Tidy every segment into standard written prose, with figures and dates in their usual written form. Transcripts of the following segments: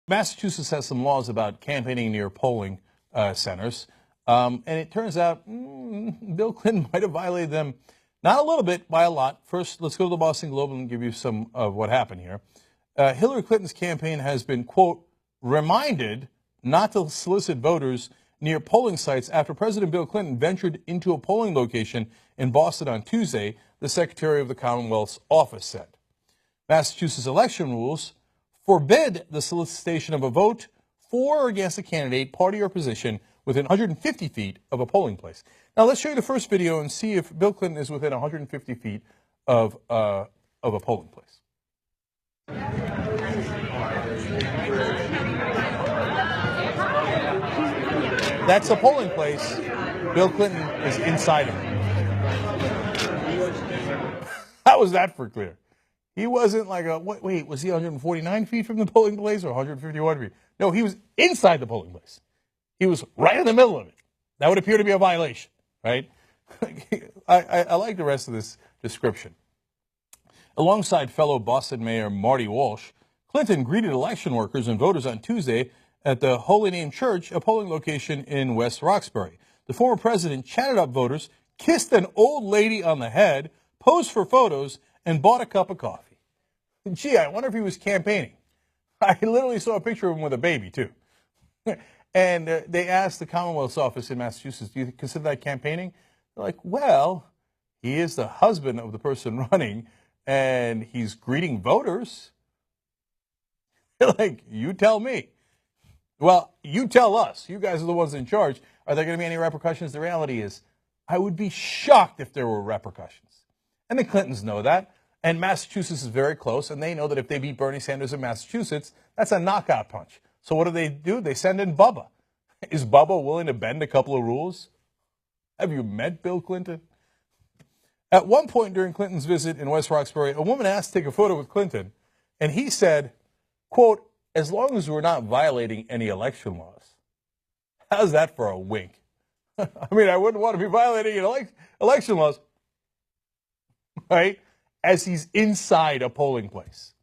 Massachusetts has some laws about campaigning near polling centers, and it turns out Bill Clinton might have violated them, not a little bit, by a lot. First, let's go to the Boston Globe and give you some of what happened here. Hillary Clinton's campaign has been, quote, reminded not to solicit voters near polling sites after President Bill Clinton ventured into a polling location in Boston on Tuesday, the Secretary of the Commonwealth's office said. Massachusetts election rules forbid the solicitation of a vote for or against a candidate, party, or position within 150 feet of a polling place. Now, let's show you the first video and see if Bill Clinton is within 150 feet of a polling place. That's a polling place. Bill Clinton is inside of it. How was that for clear? He wasn't like wait, was he 149 feet from the polling place or 151 feet? No, he was inside the polling place. He was right in the middle of it. That would appear to be a violation, right? I like the rest of this description. Alongside fellow Boston Mayor Marty Walsh, Clinton greeted election workers and voters on Tuesday at the Holy Name Church, a polling location in West Roxbury. The former president chatted up voters, kissed an old lady on the head, posed for photos, and bought a cup of coffee. Gee, I wonder if he was campaigning. I literally saw a picture of him with a baby, too. And they asked the Commonwealth's office in Massachusetts, do you consider that campaigning? They're like, well, he is the husband of the person running, and he's greeting voters. They're like, you tell me. Well, you tell us. You guys are the ones in charge. Are there going to be any repercussions? The reality is, I would be shocked if there were repercussions. And the Clintons know that. And Massachusetts is very close, and they know that if they beat Bernie Sanders in Massachusetts, that's a knockout punch. So what do? They send in Bubba. Is Bubba willing to bend a couple of rules? Have you met Bill Clinton? At one point during Clinton's visit in West Roxbury, a woman asked to take a photo with Clinton, and he said, quote, as long as we're not violating any election laws. How's that for a wink? I mean, I wouldn't want to be violating election laws, right, as he's inside a polling place.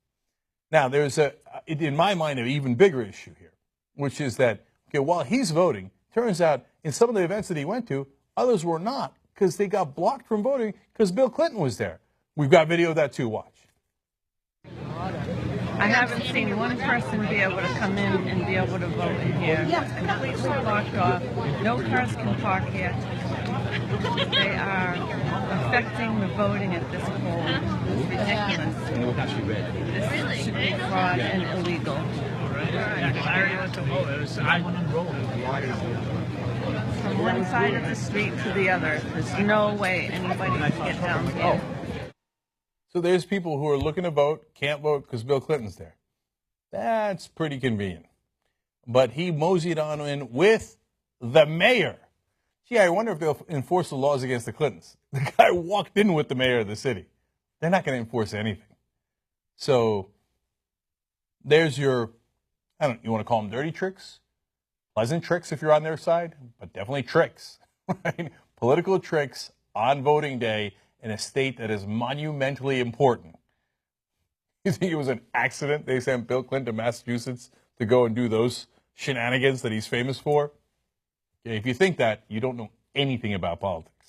Now, there's, in my mind, an even bigger issue here, which is that, okay, while he's voting, turns out in some of the events that he went to, others were not because they got blocked from voting because Bill Clinton was there. We've got video of that, too. Watch. I haven't seen one person be able to come in and be able to vote in here. It's completely blocked off. No cars can park here. They are affecting the voting at this poll. It's ridiculous. This should be fraud and illegal. From one side of the street to the other, there's no way anybody can get down here. So there's people who are looking to vote, can't vote because Bill Clinton's there. That's pretty convenient. But he moseyed on in with the mayor. Gee, I wonder if they'll enforce the laws against the Clintons. The guy walked in with the mayor of the city. They're not going to enforce anything. So there's your, you want to call them dirty tricks? Pleasant tricks if you're on their side, but definitely tricks, right? Political tricks on voting day in a state that is monumentally important. You think it was an accident they sent Bill Clinton to Massachusetts to go and do those shenanigans that he's famous for? Okay, if you think that, you don't know anything about politics.